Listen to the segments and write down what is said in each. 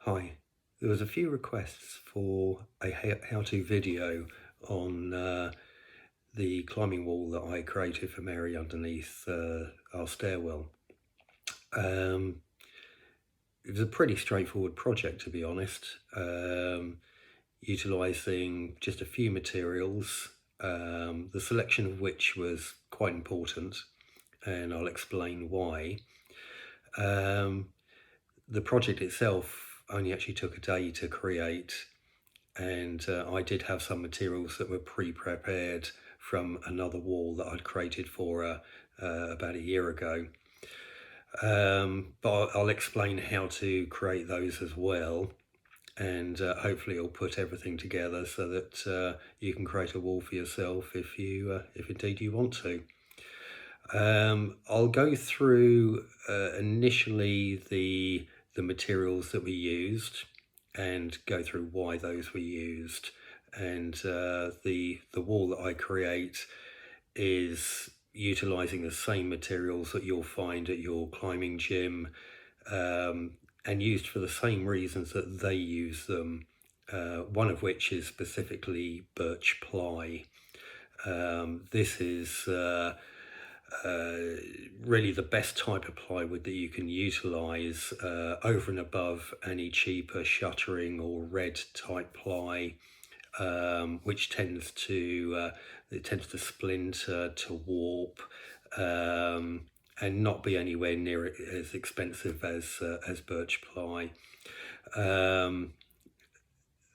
Hi, there was a few requests for a how-to video on the climbing wall that I created for Mary underneath our stairwell. Um, it was a pretty straightforward project, to be honest, utilising just a few materials, the selection of which was quite important, and I'll explain why. The project itself only actually took a day to create, and I did have some materials that were pre-prepared from another wall that I'd created for about a year ago. But I'll explain how to create those as well, and hopefully it'll put everything together so that you can create a wall for yourself if indeed you want to. I'll go through initially the materials that we used and go through why those were used. And the wall that I create is utilizing the same materials that you'll find at your climbing gym, and used for the same reasons that they use them. One of which is specifically birch ply. This is really the best type of plywood that you can utilize over and above any cheaper shuttering or red type ply, which tends to splinter, to warp, and not be anywhere near as expensive as birch ply.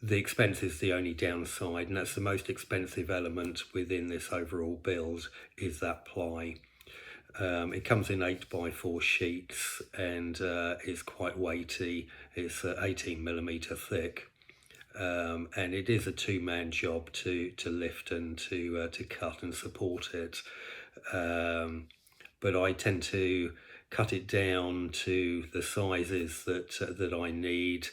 The expense is the only downside, and that's the most expensive element within this overall build, is that ply. It comes in 8x4 sheets and is quite weighty. It's 18mm thick, and it is a two-man job to lift and to cut and support it. But I tend to cut it down to the sizes that I need.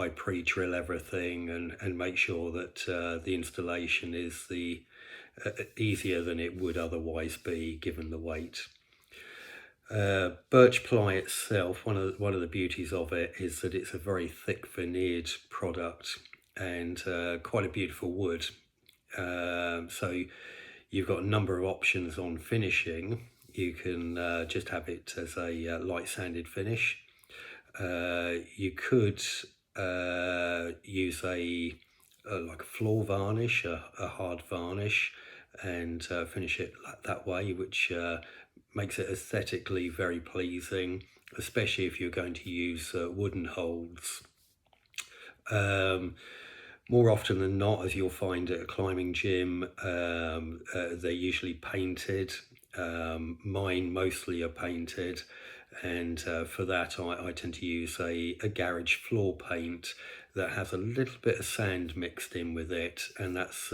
I pre-drill everything and make sure that the installation is easier than it would otherwise be given the weight. Birch ply itself, one of the beauties of it is that it's a very thick veneered product and quite a beautiful wood. So you've got a number of options on finishing. You can just have it as a light sanded finish. You could use like a floor varnish, a hard varnish, and finish it that way, which makes it aesthetically very pleasing, especially if you're going to use wooden holds. More often than not, as you'll find at a climbing gym, they're usually painted. Mine mostly are painted, and for that I tend to use a garage floor paint that has a little bit of sand mixed in with it, and that's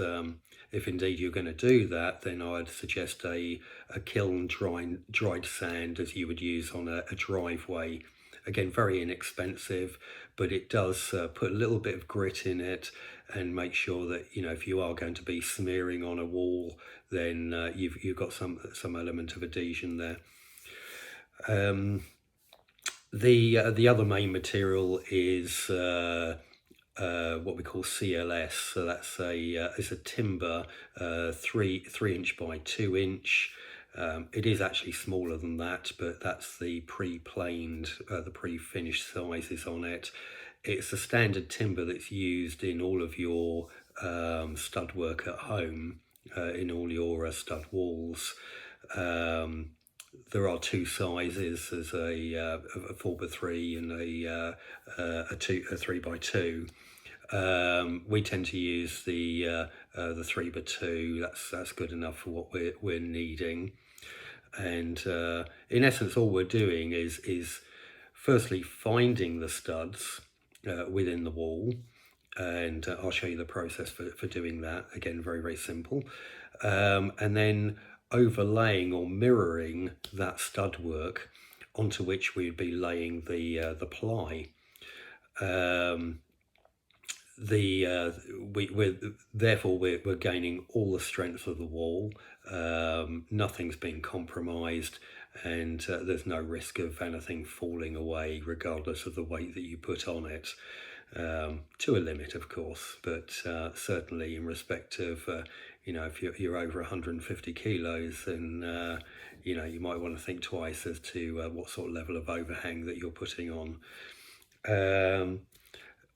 if indeed you're going to do that, then I'd suggest a kiln dried sand, as you would use on a driveway. Again, very inexpensive, but it does put a little bit of grit in it and make sure that, you know, if you are going to be smearing on a wall, then you've got some element of adhesion there. The other main material is what we call CLS. So that's it's a timber, 3" by 2". It is actually smaller than that, but that's the pre-planed, the pre-finished sizes on it. It's a standard timber that's used in all of your stud work at home, in all your stud walls. There are two sizes. There's a 4x3 and a 3x2. We tend to use the 3x2. That's good enough for what we're needing. And in essence, all we're doing is firstly finding the studs within the wall, and I'll show you the process for doing that. Again, very, very simple. And then overlaying or mirroring that stud work onto which we'd be laying the ply. We're gaining all the strength of the wall. Nothing's been compromised, and there's no risk of anything falling away regardless of the weight that you put on it. To a limit, of course, but certainly in respect of, if you're over 150 kilos, then you might want to think twice as to what sort of level of overhang that you're putting on.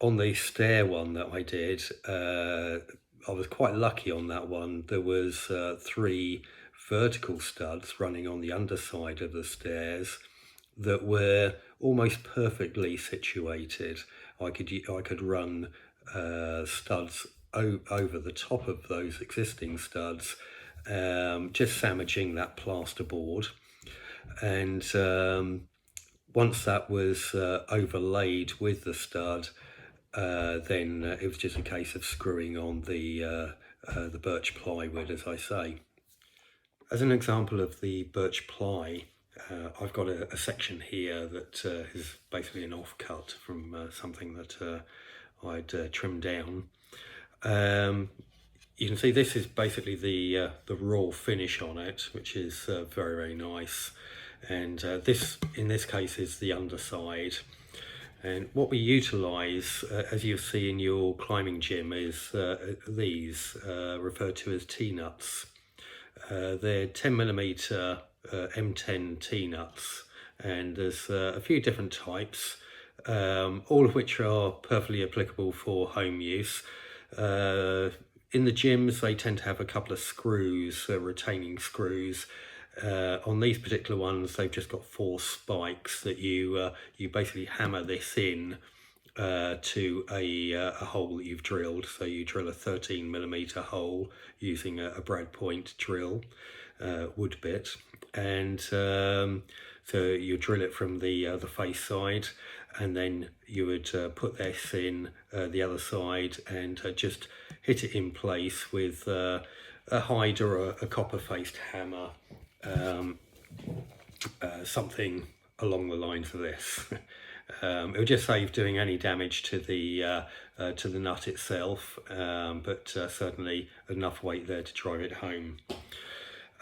On the stair one that I did, I was quite lucky on that one. There was 3 vertical studs running on the underside of the stairs that were almost perfectly situated. I could run studs over the top of those existing studs, just sandwiching that plasterboard, and once that was overlaid with the stud, then it was just a case of screwing on the birch plywood, as I say. As an example of the birch ply, I've got a section here that is basically an offcut from something that I'd trimmed down. You can see this is basically the raw finish on it, which is very, very nice. And this, in this case, is the underside. And what we utilise, as you'll see in your climbing gym, is these, referred to as T-nuts. They're 10mm M10 T-nuts, and there's a few different types, all of which are perfectly applicable for home use. In the gyms, they tend to have a couple of screws, retaining screws. On these particular ones, they've just got 4 spikes that you basically hammer this in to a hole that you've drilled. So you drill a 13mm hole using a brad point drill, wood bit, and so you drill it from the face side, and then you would put this in the other side and just hit it in place with a hide or a copper-faced hammer, something along the lines of this. It would just save doing any damage to the nut itself, but certainly enough weight there to drive it home.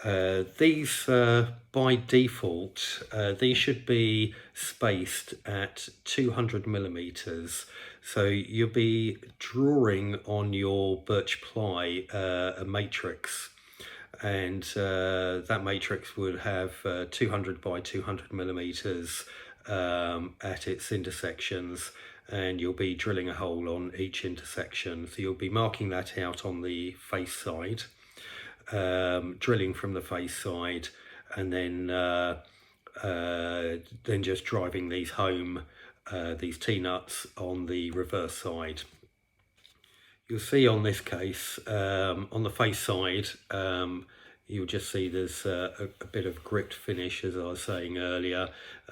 These, by default, these should be spaced at 200mm. So you'll be drawing on your birch ply a matrix, and that matrix would have 200 by 200mm at its intersections, and you'll be drilling a hole on each intersection. So you'll be marking that out on the face side, drilling from the face side, and then just driving these home, these T-nuts, on the reverse side. You'll see on this case, on the face side, you'll just see there's a bit of gripped finish, as I was saying earlier.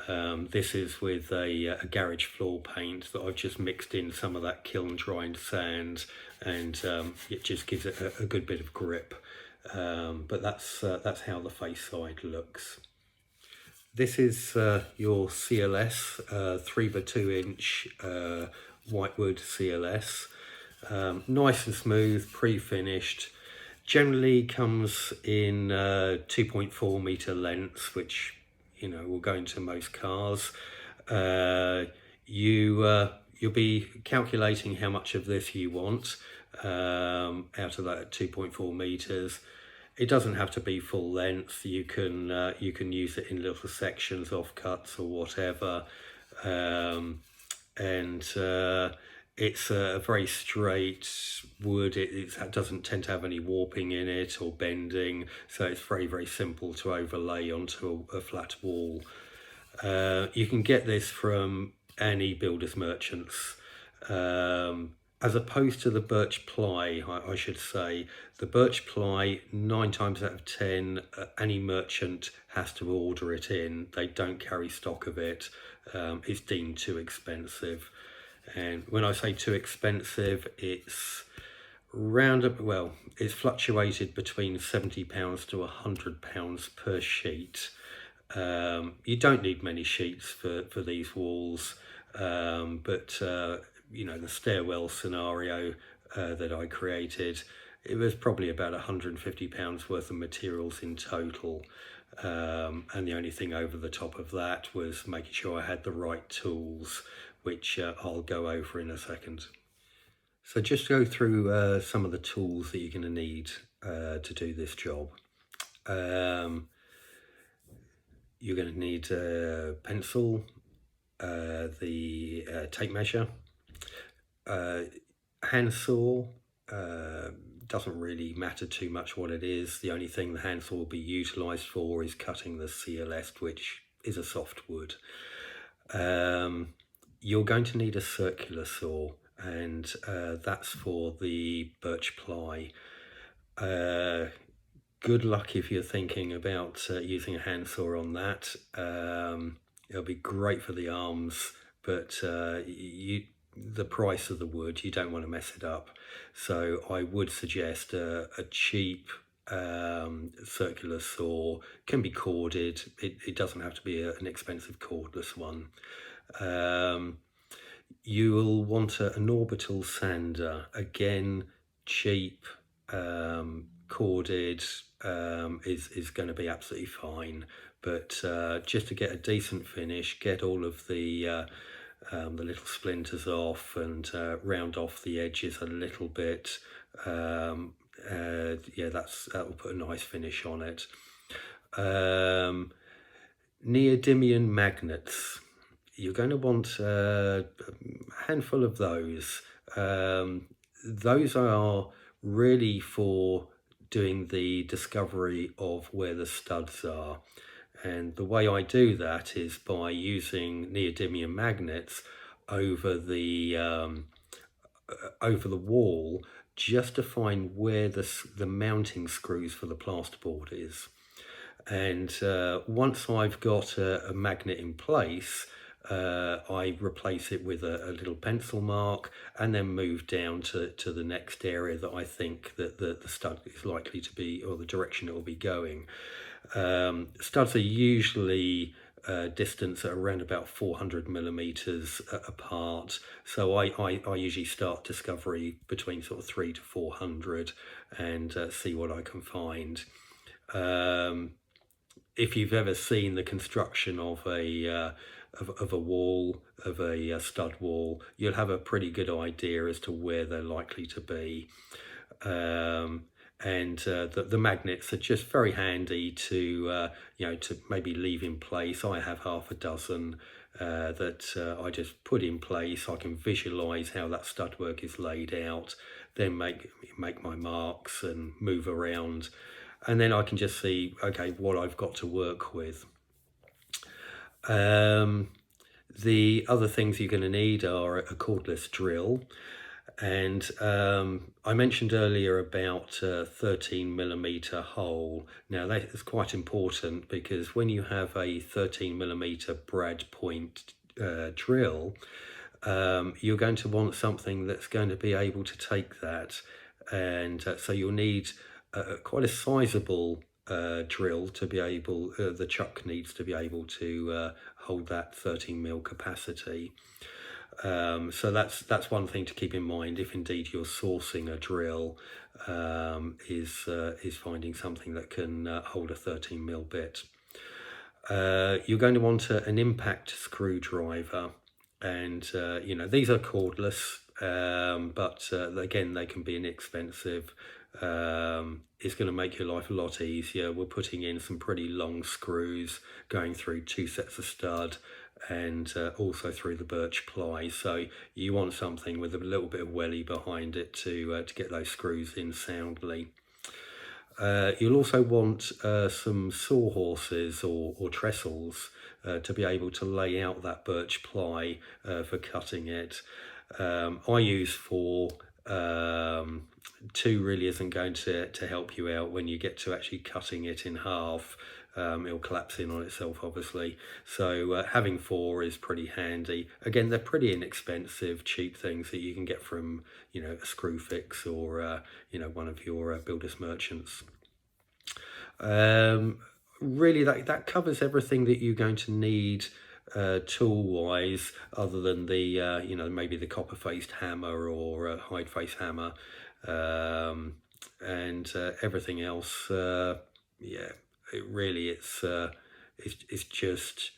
This is with a garage floor paint that I've just mixed in some of that kiln dried sand, and it just gives it a good bit of grip. But that's how the face side looks. This is your CLS, 3x2 inch whitewood CLS. Nice and smooth, pre-finished. Generally comes in 2.4 meter lengths, which will go into most cars. You'll be calculating how much of this you want out of that 2.4 meters. It doesn't have to be full length. You can use it in little sections, offcuts or whatever, and it's a very straight wood. It doesn't tend to have any warping in it or bending, so it's very, very simple to overlay onto a flat wall. You can get this from any builder's merchants. As opposed to the birch ply, I should say, the birch ply, 9 times out of 10, any merchant has to order it in. They don't carry stock of it. It's deemed too expensive. And when I say too expensive, it's it's fluctuated between £70 to £100 per sheet. You don't need many sheets for these walls, but the stairwell scenario that I created, it was probably about £150 worth of materials in total. And the only thing over the top of that was making sure I had the right tools, which I'll go over in a second. So just go through some of the tools that you're going to need to do this job. You're going to need a pencil, the tape measure, handsaw. Doesn't really matter too much what it is. The only thing the handsaw will be utilised for is cutting the CLS, which is a soft wood. You're going to need a circular saw, and that's for the birch ply. Good luck if you're thinking about using a handsaw on that. It'll be great for the arms, but the price of the wood, you don't want to mess it up. So I would suggest a cheap circular saw. Can be corded. It doesn't have to be an expensive cordless one. You will want an orbital sander. Again, cheap, corded, is going to be absolutely fine. But just to get a decent finish, get all of the little splinters off and round off the edges a little bit. Yeah, that will put a nice finish on it. Neodymium magnets. You're going to want a handful of those. Those are really for doing the discovery of where the studs are. And the way I do that is by using neodymium magnets over the wall, just to find where the mounting screws for the plasterboard is. And once I've got a magnet in place, I replace it with a little pencil mark, and then move down to the next area that I think that the stud is likely to be, or the direction it will be going. Studs are usually distance at around about 400 millimeters apart, so I usually start discovery between sort of 300 to 400 and see what I can find. If you've ever seen the construction of a wall, of a stud wall, you'll have a pretty good idea as to where they're likely to be. And the magnets are just very handy to to maybe leave in place. I have half a dozen that I just put in place. I can visualize how that stud work is laid out, then make my marks and move around, and then I can just see, okay, what I've got to work with. The other things you're going to need are a cordless drill. And I mentioned earlier about 13 millimeter hole. Now that is quite important, because when you have a 13 millimeter brad point drill, you're going to want something that's going to be able to take that. And so you'll need quite a sizable drill to be able, the chuck needs to be able to hold that 13 mil capacity. So that's one thing to keep in mind if indeed you're sourcing a drill, is finding something that can hold a 13 mil bit. You're going to want an impact screwdriver, and these are cordless, but again, they can be inexpensive. It's going to make your life a lot easier. We're putting in some pretty long screws, going through 2 sets of stud, and also through the birch ply. So you want something with a little bit of welly behind it to get those screws in soundly. You'll also want some sawhorses or trestles to be able to lay out that birch ply for cutting it. I use 4. 2 really isn't going to help you out when you get to actually cutting it in half. It'll collapse in on itself, obviously. So having 4 is pretty handy. Again, they're pretty inexpensive, cheap things that you can get from, a Screwfix or, one of your builder's merchants. Really, that covers everything that you're going to need tool-wise, other than the, maybe the copper-faced hammer or hide-face hammer, and everything else, yeah. it's just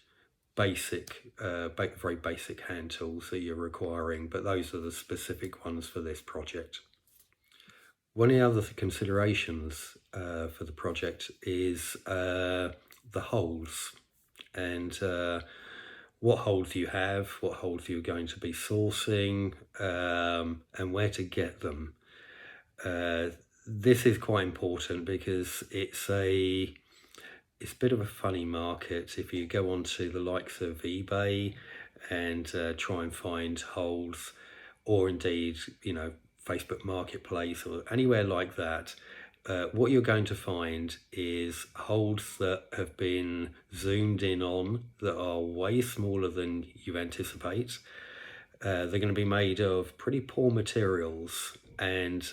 basic, very basic hand tools that you're requiring, but those are the specific ones for this project. One of the other considerations for the project is the holes, and what holes you have, what holes you're going to be sourcing, and where to get them. This is quite important because it's a bit of a funny market. If you go onto the likes of eBay and try and find holes, or indeed, Facebook Marketplace or anywhere like that, what you're going to find is holes that have been zoomed in on that are way smaller than you anticipate. They're going to be made of pretty poor materials, and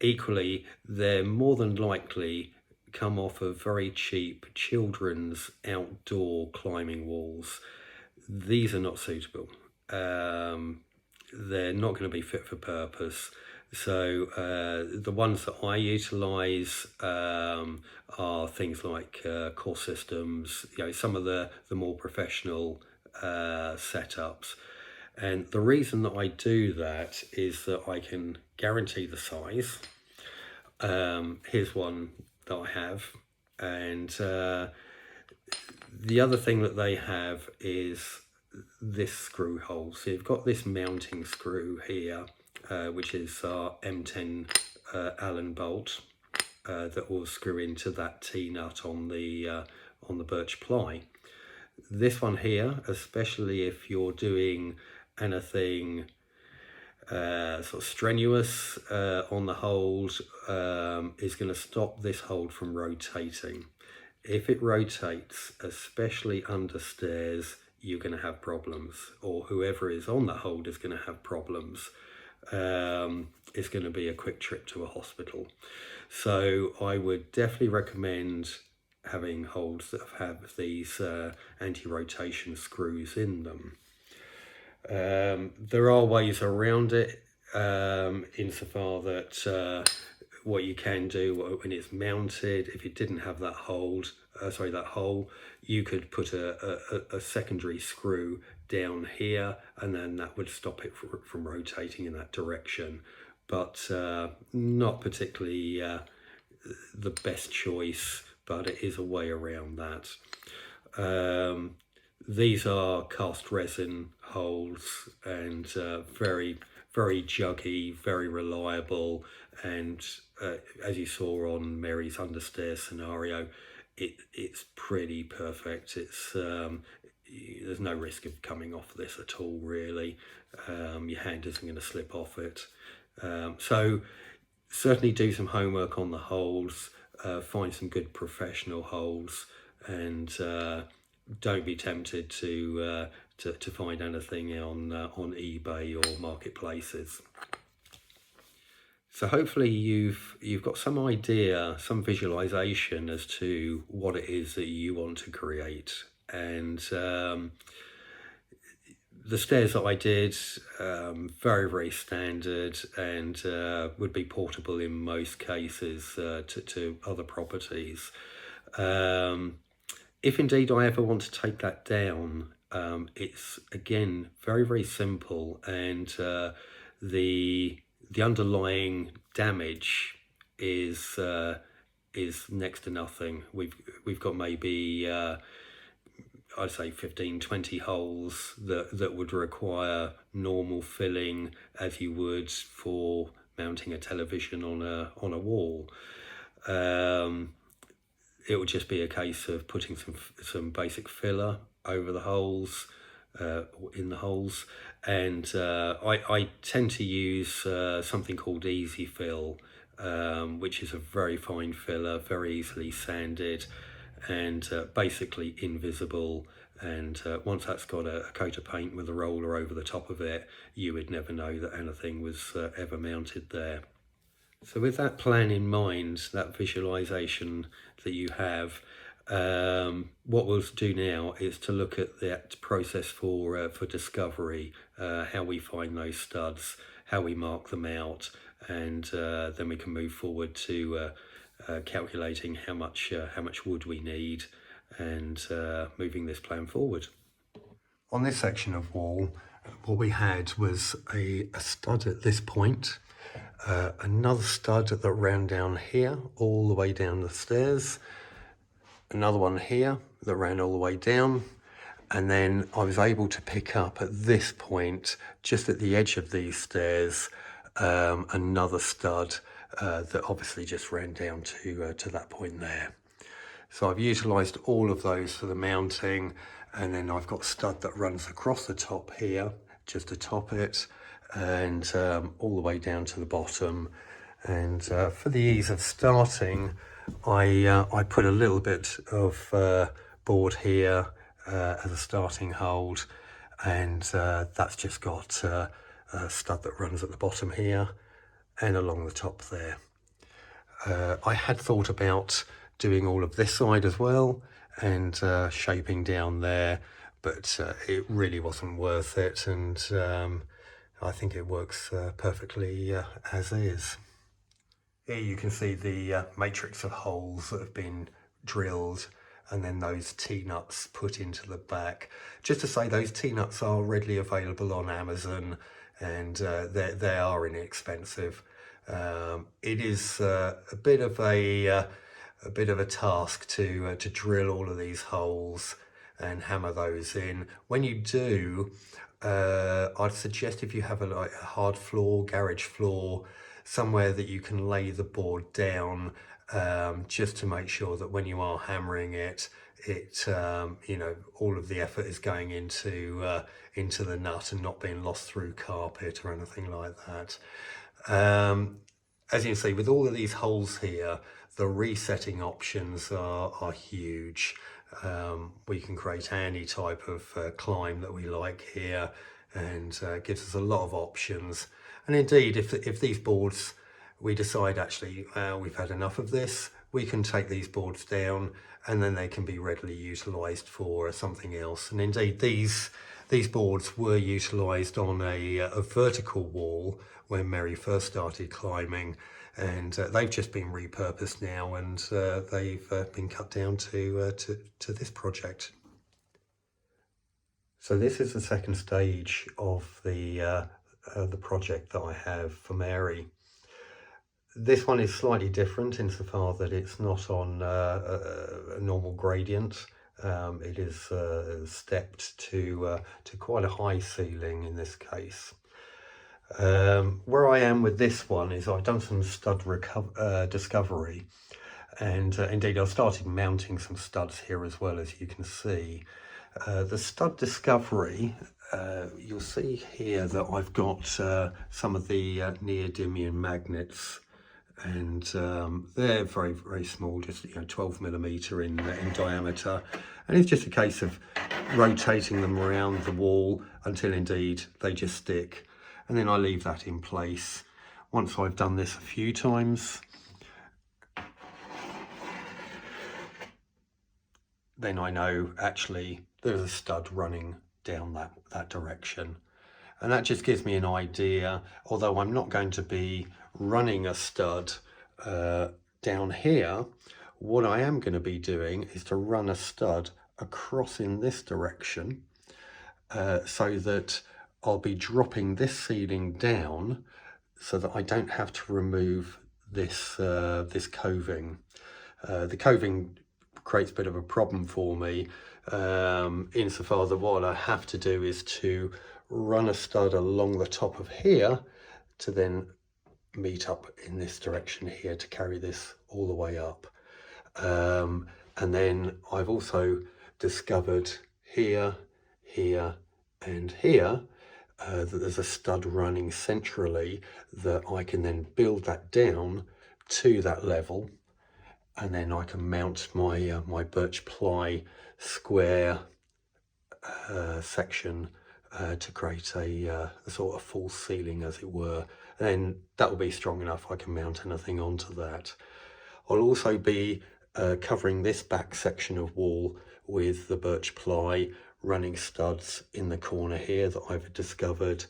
equally, they're more than likely come off of very cheap children's outdoor climbing walls. These are not suitable. They're not going to be fit for purpose. So the ones that I utilise are things like Core Systems, some of the more professional setups. And the reason that I do that is that I can guarantee the size. Here's one that I have, and the other thing that they have is this screw hole. So you've got this mounting screw here, which is our M10 Allen bolt that will screw into that T-nut on the birch ply. This one here, especially if you're doing anything sort of strenuous on the holes, is going to stop this hold from rotating. If it rotates, especially understairs, you're going to have problems, or whoever is on the hold is going to have problems. It's going to be a quick trip to a hospital. So I would definitely recommend having holds that have these anti-rotation screws in them. There are ways around it, insofar that what you can do when it's mounted, if it didn't have that hole, you could put a secondary screw down here, and then that would stop it from rotating in that direction. But not particularly the best choice, but it is a way around that. These are cast resin holes, and very, very juggy, very reliable, and as you saw on Mary's understairs scenario, it's pretty perfect. It's there's no risk of coming off this at all, really. Your hand isn't going to slip off it. So certainly do some homework on the holes, find some good professional holes, and don't be tempted to find anything on eBay or marketplaces. So hopefully you've got some idea, some visualization as to what it is that you want to create. And the stairs that I did, very, very standard, and would be portable in most cases to other properties. If indeed I ever want to take that down, it's again very, very simple, and the underlying damage is next to nothing. We've got maybe I'd say 15-20 holes that would require normal filling, as you would for mounting a television on a wall. It would just be a case of putting some basic filler over the holes, in the holes, and I tend to use something called Easy Fill, which is a very fine filler, very easily sanded, and basically invisible. And once that's got a coat of paint with a roller over the top of it, you would never know that anything was ever mounted there. So with that plan in mind, that visualization that you have, what we'll do now is to look at that process for discovery, how we find those studs, how we mark them out, and then we can move forward to calculating how much wood we need, and moving this plan forward. On this section of wall, what we had was a stud at this point, another stud that ran down here all the way down the stairs, another one here that ran all the way down, and then I was able to pick up at this point, just at the edge of these stairs, another stud that obviously just ran down to that point there. So I've utilised all of those for the mounting, and then I've got a stud that runs across the top here, just to top it, and all the way down to the bottom. And for the ease of starting, I put a little bit of board here as a starting hold, and that's just got a stud that runs at the bottom here and along the top there. I had thought about doing all of this side as well and shaping down there, but it really wasn't worth it, and I think it works perfectly as is. Here you can see the matrix of holes that have been drilled, and then those T-nuts put into the back. Just to say, those T-nuts are readily available on Amazon, and they are inexpensive. It is a bit of a task to drill all of these holes and hammer those in. When you do, I'd suggest, if you have a hard floor, garage floor, somewhere that you can lay the board down, just to make sure that when you are hammering it, you know, all of the effort is going into the nut and not being lost through carpet or anything like that. As you can see, with all of these holes here, the resetting options are huge. We can create any type of climb that we like here, and gives us a lot of options. And indeed, if these boards, we decide actually we've had enough of this, we can take these boards down, and then they can be readily utilised for something else. And indeed, these boards were utilised on a vertical wall when Mary first started climbing, and they've just been repurposed now, and they've been cut down to this project. So this is the second stage of the project that I have for Mary. This one is slightly different insofar that it's not on a normal gradient. It is stepped to quite a high ceiling in this case. Where I am with this one is I've done some stud discovery, and indeed I've started mounting some studs here as well, as you can see. The stud discovery, you'll see here that I've got some of the neodymium magnets, and they're very, very small, just 12mm in diameter, and it's just a case of rotating them around the wall until indeed they just stick, and then I leave that in place. Once I've done this a few times, then I know actually there's a stud running down that direction. And that just gives me an idea, although I'm not going to be running a stud down here, what I am going to be doing is to run a stud across in this direction, so that I'll be dropping this ceiling down so that I don't have to remove this coving. The coving creates a bit of a problem for me, insofar that what I have to do is to run a stud along the top of here to then meet up in this direction here to carry this all the way up. And then I've also discovered here, here and here that there's a stud running centrally that I can then build that down to that level, and then I can mount my my birch ply square section to create a sort of false ceiling, as it were. And then that will be strong enough I can mount anything onto that. I'll also be covering this back section of wall with the birch ply, running studs in the corner here that I've discovered,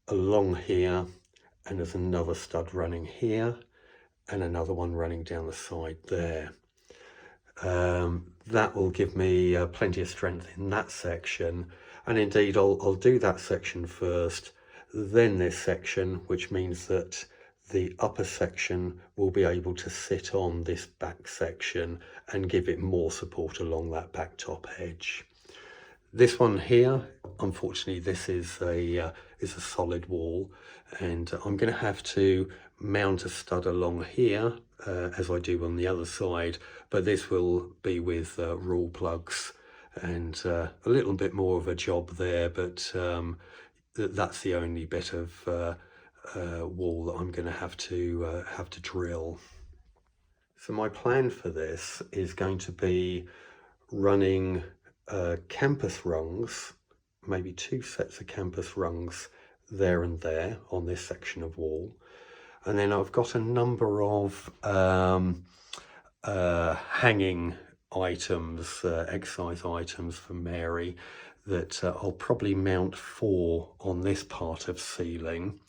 along here, and there's another stud running here, and another one running down the side there. That will give me plenty of strength in that section, and indeed I'll do that section first, then this section, which means that the upper section will be able to sit on this back section and give it more support along that back top edge. This one here, unfortunately, this is a solid wall, and I'm going to have to mount a stud along here as I do on the other side, but this will be with rule plugs and a little bit more of a job there, but that's the only bit of wall that I'm going to have to drill. So my plan for this is going to be running campus rungs, maybe 2 sets of campus rungs there and there on this section of wall, and then I've got a number of hanging items, exercise items for Mary, that I'll probably mount 4 on this part of ceiling,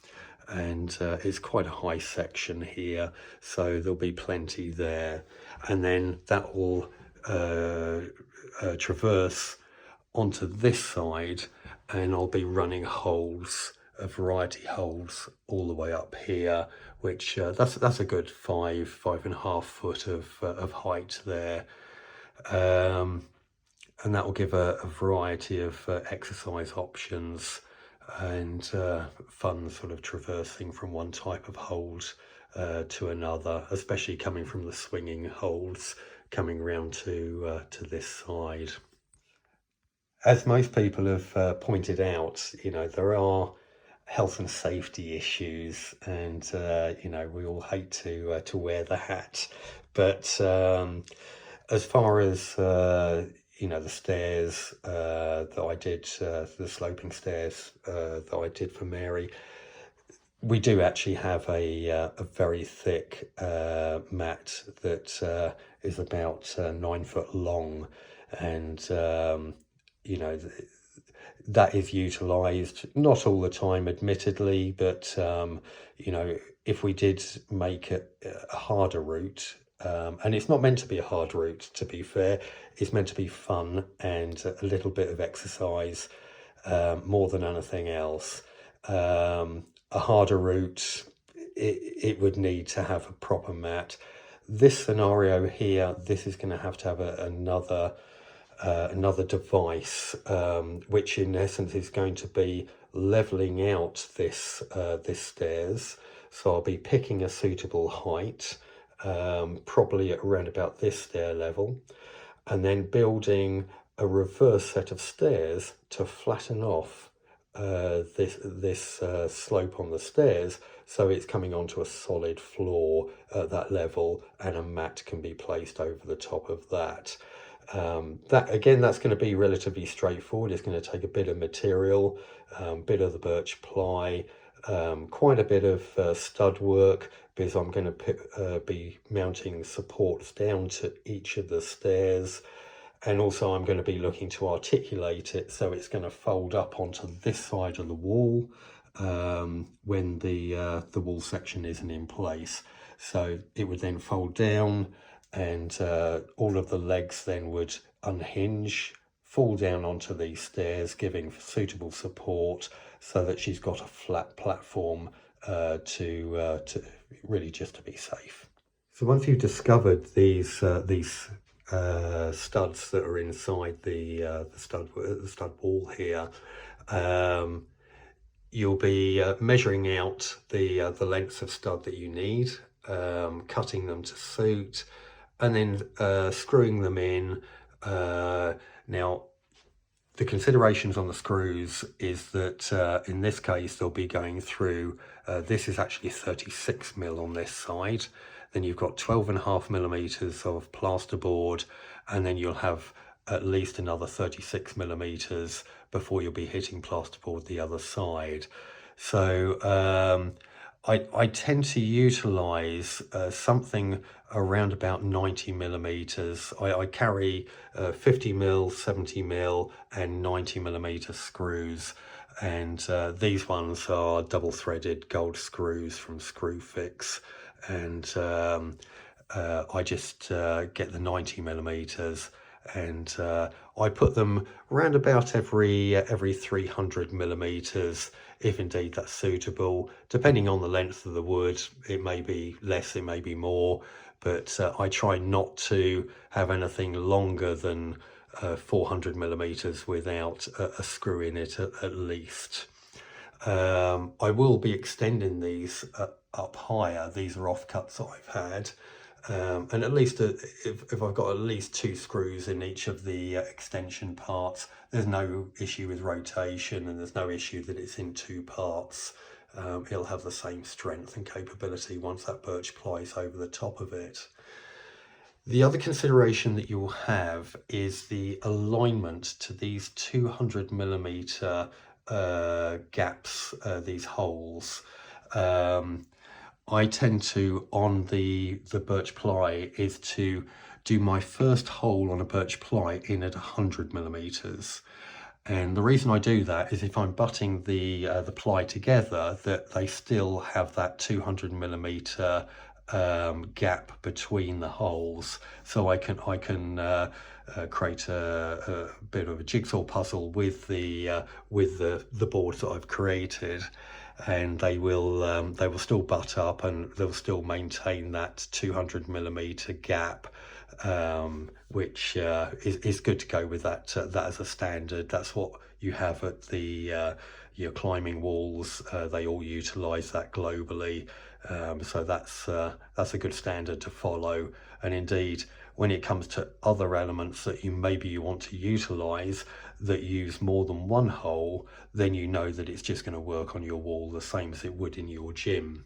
and it's quite a high section here, so there'll be plenty there, and then that will traverse onto this side, and I'll be running holes, a variety holes all the way up here, which that's a good 5.5 foot of height there, and that will give a variety of exercise options and fun sort of traversing from one type of hold to another, especially coming from the swinging holds coming round to this side. As most people have pointed out, you know, there are health and safety issues, and you know, we all hate to wear the hat, but as far as you know, the stairs that I did, the sloping stairs that I did for Mary, we do actually have a very thick mat that is about 9 foot long, and you know, that is utilised, not all the time admittedly, but you know, if we did make it a harder route, and it's not meant to be a hard route, to be fair, it's meant to be fun and a little bit of exercise more than anything else. A harder route, it would need to have a proper mat. This scenario here, this is going to have another device, which in essence is going to be leveling out this stairs. So I'll be picking a suitable height, probably at around about this stair level, and then building a reverse set of stairs to flatten off this slope on the stairs, so it's coming onto a solid floor at that level, and a mat can be placed over the top of that. That again, that's going to be relatively straightforward. It's going to take a bit of material, bit of the birch ply, quite a bit of stud work, because I'm going to be mounting supports down to each of the stairs, and also I'm going to be looking to articulate it so it's going to fold up onto this side of the wall when the wall section isn't in place. So it would then fold down, and all of the legs then would unhinge, fall down onto these stairs, giving suitable support so that she's got a flat platform to really just to be safe. So once you've discovered these studs that are inside the stud wall here, you'll be measuring out the lengths of stud that you need, cutting them to suit, and then screwing them in. Now, the considerations on the screws is that in this case they'll be going through, this is actually 36 mil on this side, then you've got 12.5 millimeters of plasterboard, and then you'll have at least another 36 millimeters before you'll be hitting plasterboard the other side. So I tend to utilize something around about 90 millimeters. I carry 50 mil, 70 mil and 90 millimeter screws, and these ones are double threaded gold screws from Screwfix, and I just get the 90 millimeters, and I put them round about every 300 millimeters, if indeed that's suitable. Depending on the length of the wood, it may be less, it may be more, but I try not to have anything longer than 400 millimeters without a screw in it at least. I will be extending these up higher. These are offcuts that I've had. And at least if I've got at least 2 screws in each of the extension parts, there's no issue with rotation, and there's no issue that it's in 2 parts. It'll have the same strength and capability once that birch ply is over the top of it. The other consideration that you'll have is the alignment to these 200 millimeter gaps, these holes. I tend to, on the birch ply, is to do my first hole on a birch ply in at 100 millimeters. And the reason I do that is if I'm butting the ply together, that they still have that 200 millimeter gap between the holes, so I can create a bit of a jigsaw puzzle with the boards that I've created, and they will still butt up, and they'll still maintain that 200 millimeter gap, which is good to go with that as a standard. That's what you have at the your climbing walls. They all utilize that globally, so that's a good standard to follow. And indeed, when it comes to other elements that you want to utilize that use more than one hole, then you know that it's just going to work on your wall the same as it would in your gym.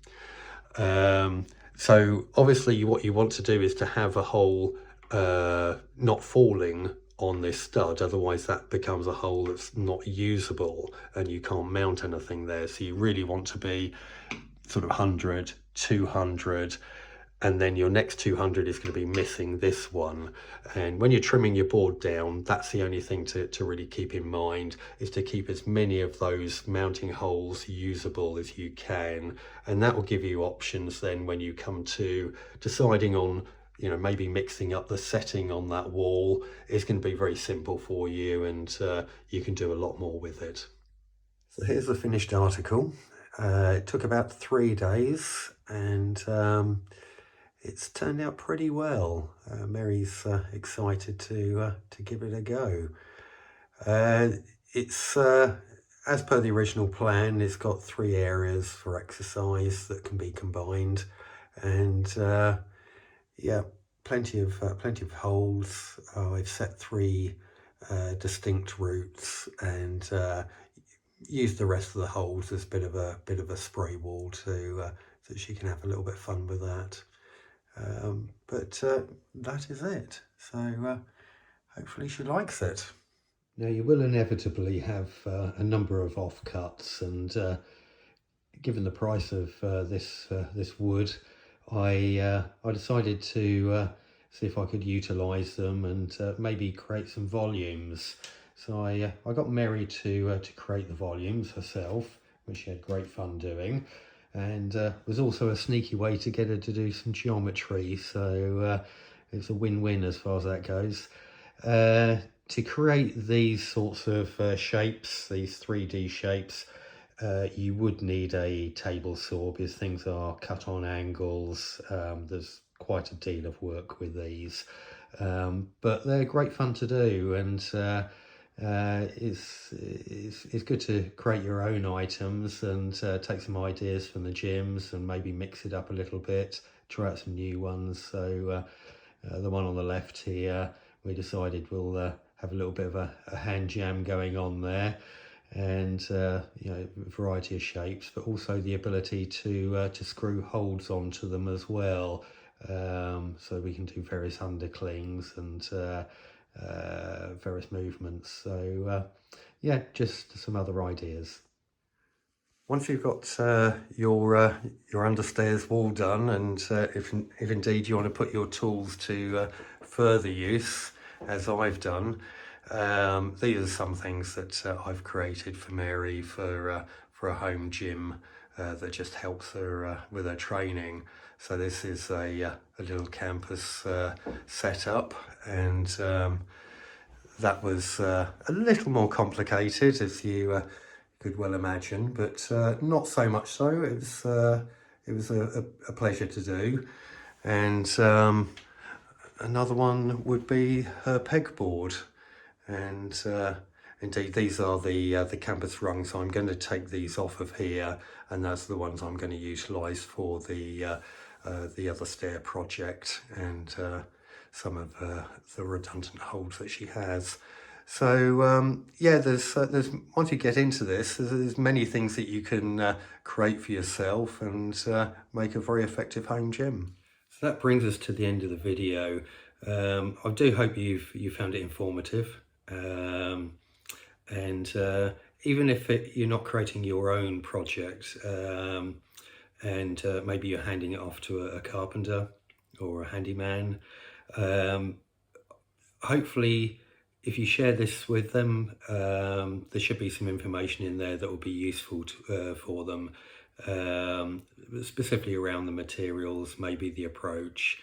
So obviously what you want to do is to have a hole not falling on this stud, otherwise that becomes a hole that's not usable and you can't mount anything there. So you really want to be sort of 100, 200, and then your next 200 is going to be missing this one. And when you're trimming your board down, that's the only thing to really keep in mind, is to keep as many of those mounting holes usable as you can. And that will give you options then when you come to deciding on, you know, maybe mixing up the setting on that wall. It's going to be very simple for you, and you can do a lot more with it. So here's the finished article. It took about 3 days, and it's turned out pretty well. Mary's excited to give it a go. It's as per the original plan. It's got 3 areas for exercise that can be combined, and yeah, plenty of holes. I've set 3 distinct routes, and used the rest of the holes as a bit of a spray wall so she can have a little bit of fun with that. But that is it. So hopefully she likes it. Now you will inevitably have a number of offcuts, and given the price of this wood, I decided to see if I could utilise them and maybe create some volumes. So I got Mary to create the volumes herself, which she had great fun doing. And was also a sneaky way to get her to do some geometry, so it's a win-win as far as that goes. To create these sorts of shapes, these 3D shapes, you would need a table saw because things are cut on angles. There's quite a deal of work with these, but they're great fun to do, and it's good to create your own items and take some ideas from the gyms and maybe mix it up a little bit, try out some new ones. So the one on the left here, we decided we'll have a little bit of a hand jam going on there, and you know, variety of shapes, but also the ability to screw holes onto them as well, so we can do various underclings and various movements. So yeah, just some other ideas. Once you've got your understairs wall done, and if indeed you want to put your tools to further use, as I've done, these are some things that I've created for Mary for a home gym. that just helps her with her training. So this is a little campus setup, and that was a little more complicated, as you could well imagine, but not so much so. It was a pleasure to do. And another one would be her pegboard. And indeed, these are the campus rungs. So I'm going to take these off of here, and that's the ones I'm going to utilise for the other stair project, and some of the redundant holds that she has. So yeah, there's once you get into this, there's many things that you can create for yourself and make a very effective home gym. So that brings us to the end of the video. I do hope you found it informative. And even if you're not creating your own project, and maybe you're handing it off to a carpenter or a handyman, hopefully if you share this with them, there should be some information in there that will be useful for them, specifically around the materials, maybe the approach.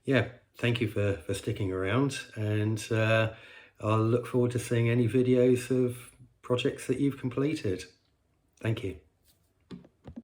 Yeah, thank you for sticking around, and I'll look forward to seeing any videos of projects that you've completed. Thank you.